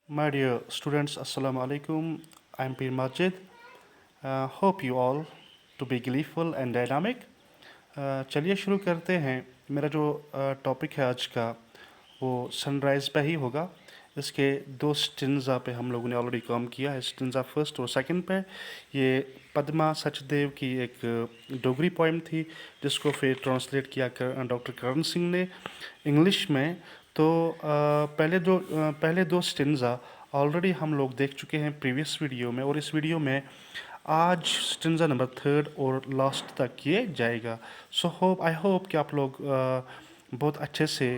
My dear students, Assalamu alaikum. I'm Pir Majid. Hope you all to be gleeful and dynamic. चलिए शुरू करते हैं. मेरा जो टॉपिक है आज का वो सनराइज़ पे ही होगा. इसके दो स्टिंजा पे हम लोगों ने ऑलरेडी काम किया है. स्टिंजा फर्स्ट और सेकंड पे ये पद्मा सचदेव की एक डोगरी पोइम थी जिसको फिर ट्रांसलेट किया डॉक्टर करण सिंह ने इंग्लिश में. तो पहले दो स्टिंजा ऑलरेडी हम लोग देख चुके हैं प्रीवियस वीडियो में, और इस वीडियो में आज स्टिंजा नंबर थर्ड और लास्ट तक किए जाएगा. सो आई होप कि आप लोग बहुत अच्छे से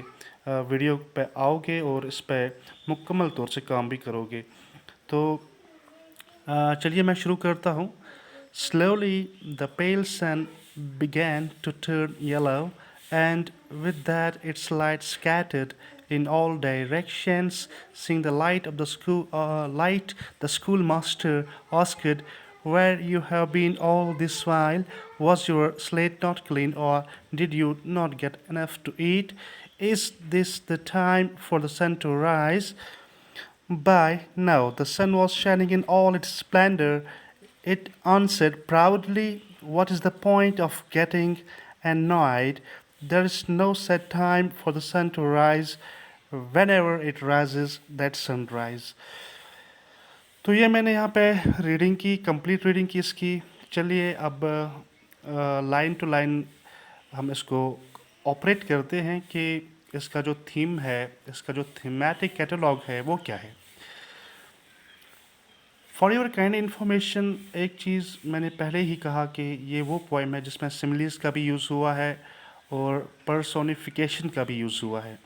वीडियो पे आओगे और इस पे मुकम्मल तौर से काम भी करोगे. तो चलिए मैं शुरू करता हूँ. Slowly the pale sun began to turn yellow, and with that its light scattered in all directions. Seeing the light, the schoolmaster asked, "Where you have been all this while? Was your slate not clean, or did you not get enough to eat? Is this the time for the sun to rise?" By now the sun was shining in all its splendor. It answered proudly, "What is the point of getting annoyed? There is no set time for the sun to rise. Whenever it rises, that sunrise." तो ये मैंने यहाँ पे reading की, complete reading की इसकी. चलिए अब लाइन टू लाइन हम इसको ऑपरेट करते हैं कि इसका जो थीम है, इसका जो थीमेटिक कैटलॉग है वो क्या है. फॉर योर काइंड इन्फॉर्मेशन, एक चीज़ मैंने पहले ही कहा कि ये वो पोएम है जिसमें सिमिलीज का भी यूज़ हुआ है और पर्सोनिफिकेशन का भी यूज़ हुआ है.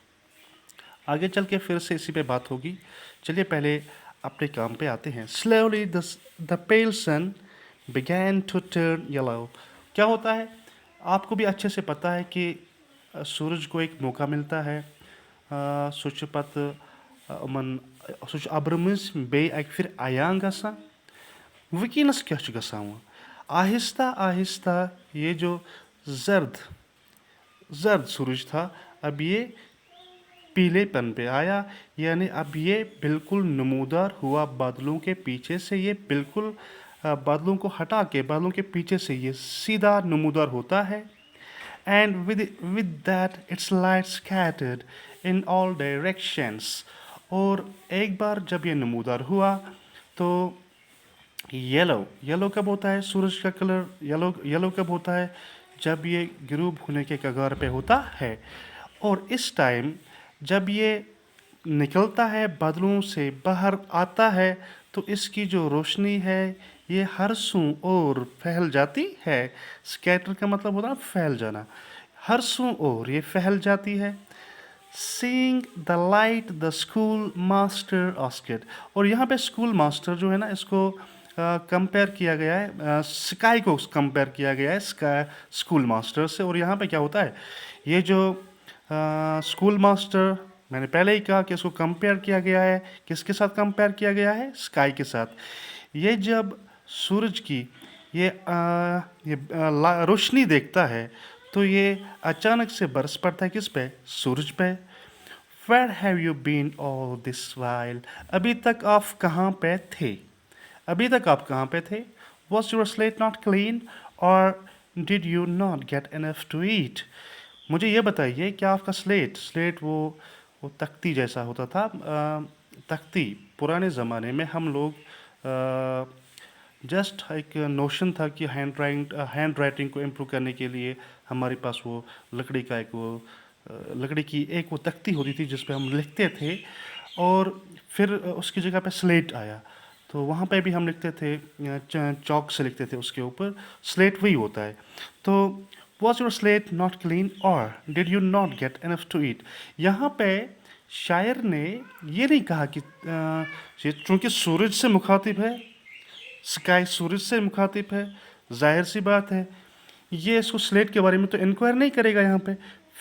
आगे चल के फिर से इसी पे बात होगी. चलिए पहले अपने काम पे आते हैं. Slowly the pale sun began to turn yellow. क्या होता है आपको भी अच्छे से पता है कि सूरज को एक मौका मिलता है. सुच पत मन सुच अब्रमस बे एक फिर आयां गसा. वकीनस क्या गसा हुआ आहिस्ता आहिस्ता ये जो जर्द सूरज था अब ये पीलेपन पे आया, यानी अब ये बिल्कुल नमूदार हुआ बादलों के पीछे से. ये बिल्कुल बादलों को हटा के बादलों के पीछे से ये सीधा नमूदार होता है. And with that its light scattered in all directions. और एक बार जब ये नमूदार हुआ तो येलो कब होता है, सूरज का कलर येलो कब होता है, जब ये ग़ुरूब होने के कगार पे होता है. और इस टाइम जब ये निकलता है बादलों से बाहर आता है तो इसकी जो रोशनी है ये हर सू और फैल जाती है. स्कैटर का मतलब होता है फैल जाना. हर सू और ये फैल जाती है. Seeing the light, the school master asked. और यहाँ पे स्कूल मास्टर जो है ना, इसको कंपेयर किया गया है, स्काई को कंपेयर किया गया है स्कूल मास्टर से. और यहाँ पे क्या होता है, ये जो स्कूल मास्टर मैंने पहले ही कहा कि इसको कंपेयर किया गया है. किसके साथ कंपेयर किया गया है? स्काई के साथ. ये जब सूरज की ये रोशनी देखता है तो ये अचानक से बरस पड़ता है किस पे? सूरज पे. Where have you been all this while? अभी तक आप कहाँ पे थे? अभी तक आप कहाँ पे थे? Was your slate not clean, or did you not get enough to eat? मुझे ये बताइए कि आपका स्लेट वो तख्ती जैसा होता था. तख्ती पुराने ज़माने में हम लोग जस्ट एक नोशन था कि हैंड राइटिंग को इम्प्रूव करने के लिए हमारे पास वो लकड़ी की एक वो तख्ती होती थी जिस पे हम लिखते थे. और फिर उसकी जगह पे स्लेट आया तो वहाँ पे भी हम लिखते थे, चौक से लिखते थे उसके ऊपर. स्लेट वही होता है. तो Was your slate not clean, or did you not get enough to eat? यहाँ पे शायर ने ये नहीं कहा कि चूँकि सूरज से मुखातिब है, स्काई सूरज से मुखातिब है, जाहिर सी बात है ये इसको स्लेट के बारे में तो इंक्वायर नहीं करेगा यहाँ पे.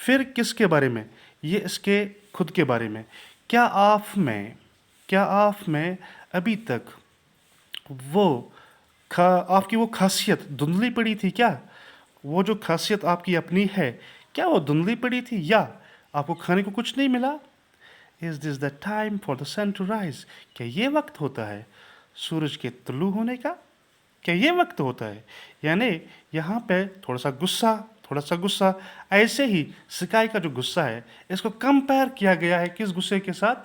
फिर किसके बारे में? ये इसके खुद के बारे में. क्या आप में अभी तक आपकी वो खासियत धुंधली पड़ी थी क्या? वो जो खासियत आपकी अपनी है क्या वो धुंधली पड़ी थी, या आपको खाने को कुछ नहीं मिला? Is this the time for the sun to rise? क्या ये वक्त होता है सूरज के तुलू होने का? क्या ये वक्त होता है? यानी यहाँ पे थोड़ा सा गुस्सा, ऐसे ही स्काई का जो गुस्सा है इसको कंपेयर किया गया है किस गुस्से के साथ?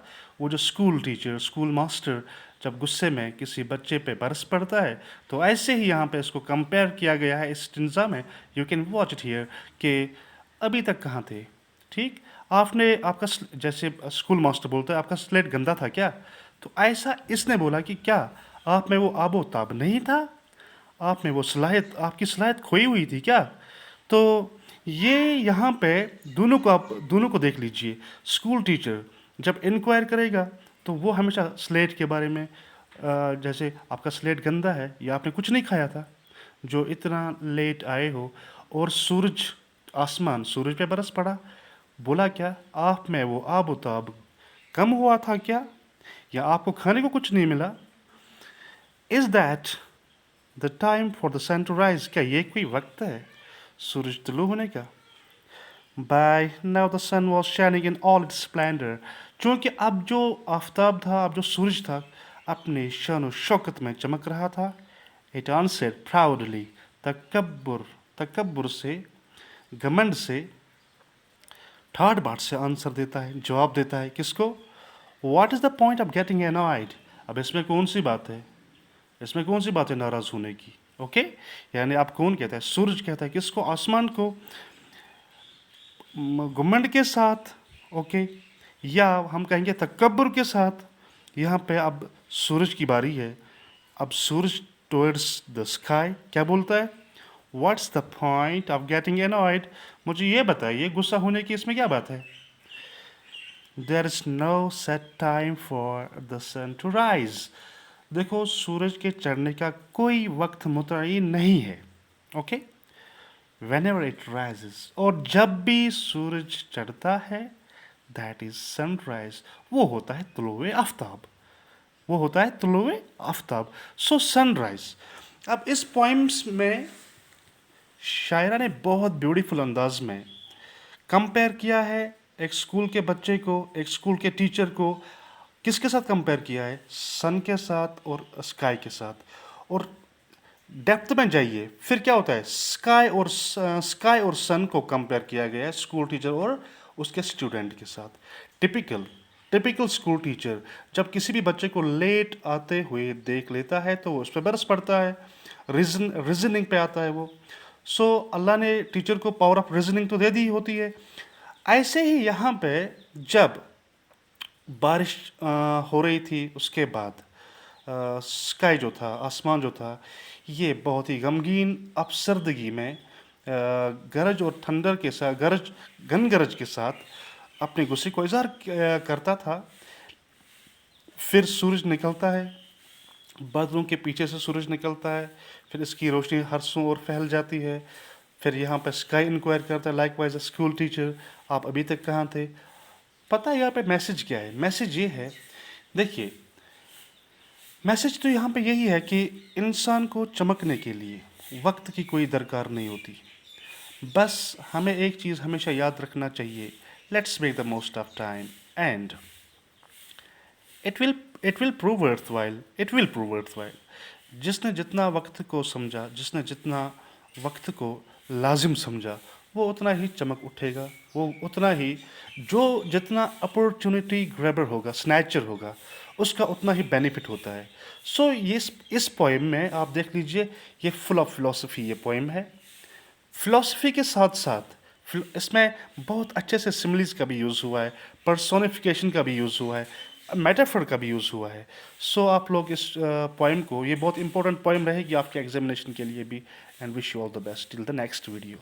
वो जो स्कूल टीचर, स्कूल मास्टर जब गुस्से में किसी बच्चे पे बरस पड़ता है, तो ऐसे ही यहाँ पे इसको कंपेयर किया गया है इस स्टिंजा में। You can watch it here कि अभी तक कहाँ थे? ठीक, आपने आपका जैसे स्कूल मास्टर बोलता है आपका स्लेट गंदा था क्या? तो ऐसा इसने बोला कि क्या आप में वो आबो ताब नहीं था? आप में वो सलाहियत, आपकी सलाहियत खोई हुई थी क्या? तो ये यहाँ पे दोनों को, आप दोनों को देख लीजिए। स्कूल टीचर जब इंक्वायर करेगा तो वो हमेशा स्लेट के बारे में, जैसे आपका स्लेट गंदा है या आपने कुछ नहीं खाया था जो इतना लेट आए हो, और सूरज, आसमान सूरज पे बरस पड़ा, बोला क्या आप में वो आब ताब कम हुआ था क्या, या आपको खाने को कुछ नहीं मिला? Is that the time for the sun to rise? क्या ये कोई वक्त है सूरज तुलू होने का? By now the sun was shining in all its splendor. चूँकि अब जो आफताब था, अब जो सूरज था, अपने शान शौकत में चमक रहा था। It answered proudly. तकब्बुर से, घमंड से, ठाट बाट से आंसर देता है, जवाब देता है किसको? What is the point of getting annoyed? अब इसमें कौन सी बात है? इसमें कौन सी बात है नाराज़ होने की? ओके, यानी आप कौन कहता है? सूरज कहता है किसको? आसमान को, घुमंड के साथ, ओके, या हम कहेंगे तकब्बुर के साथ। यहाँ पे अब सूरज की बारी है। अब सूरज टुवर्ड्स द स्काई क्या बोलता है? What's the point of getting annoyed? मुझे ये बताइए गुस्सा होने की इसमें क्या बात है? There is no set time for the sun to rise. देखो, सूरज के चढ़ने का कोई वक्त मुतय्यन नहीं है। ओके, whenever it rises, और जब भी सूरज चढ़ता है, that is sunrise, वो होता है तुलुए आफ्ताब, वो होता है तुलुए आफ्ताब। सो सनराइज। अब इस पोइम्स में शायरा ने बहुत ब्यूटीफुल अंदाज में कंपेयर किया है एक स्कूल के बच्चे को, एक स्कूल के टीचर को। किसके साथ कंपेयर किया है? सन के साथ और स्काई के साथ। और डेप्थ में जाइए, फिर क्या होता है? स्काई और सन को कंपेयर किया गया है स्कूल टीचर और उसके स्टूडेंट के साथ। टिपिकल स्कूल टीचर जब किसी भी बच्चे को लेट आते हुए देख लेता है तो वो उस पर बरस पड़ता है, रीजनिंग पे आता है वो। सो अल्लाह ने टीचर को पावर ऑफ रीजनिंग तो दे दी होती है। ऐसे ही यहाँ पे जब बारिश हो रही थी, उसके बाद स्काई जो था, आसमान जो था, ये बहुत ही गमगीन अपसर्दगी में गरज और थंडर के साथ, गरज के साथ अपने गुस्से को इजहार करता था। फिर सूरज निकलता है, बादलों के पीछे से सूरज निकलता है, फिर इसकी रोशनी हर सू और फैल जाती है। फिर यहाँ पर स्काई इंक्वायर करता है, लाइक वाइज स्कूल टीचर, आप अभी तक कहाँ थे? पता है यहाँ पे मैसेज क्या है? मैसेज ये है, देखिए, मैसेज तो यहाँ पे यही है कि इंसान को चमकने के लिए वक्त की कोई दरकार नहीं होती। बस हमें एक चीज़ हमेशा याद रखना चाहिए, let's make the most of time and it will prove worthwhile. जिसने जितना वक्त को समझा, जिसने जितना वक्त को लाजिम समझा, वो उतना ही चमक उठेगा, वो उतना ही, जो जितना अपॉर्चुनिटी ग्रैबर होगा, स्नैचर होगा, उसका उतना ही बेनिफिट होता है। सो ये इस पोएम में आप देख लीजिए, ये फुल ऑफ फिलॉसफी ये पोएम है। फिलॉसफी के साथ साथ इसमें बहुत अच्छे से सिमिलीज का भी यूज़ हुआ है, पर्सोनिफिकेशन का भी यूज़ हुआ है, मेटाफर का भी यूज़ हुआ है। सो आप लोग इस पोएम को, ये बहुत इंपॉर्टेंट पोएम रहेगी आपके एग्जामिनेशन के लिए भी। And wish you all the best till the next video.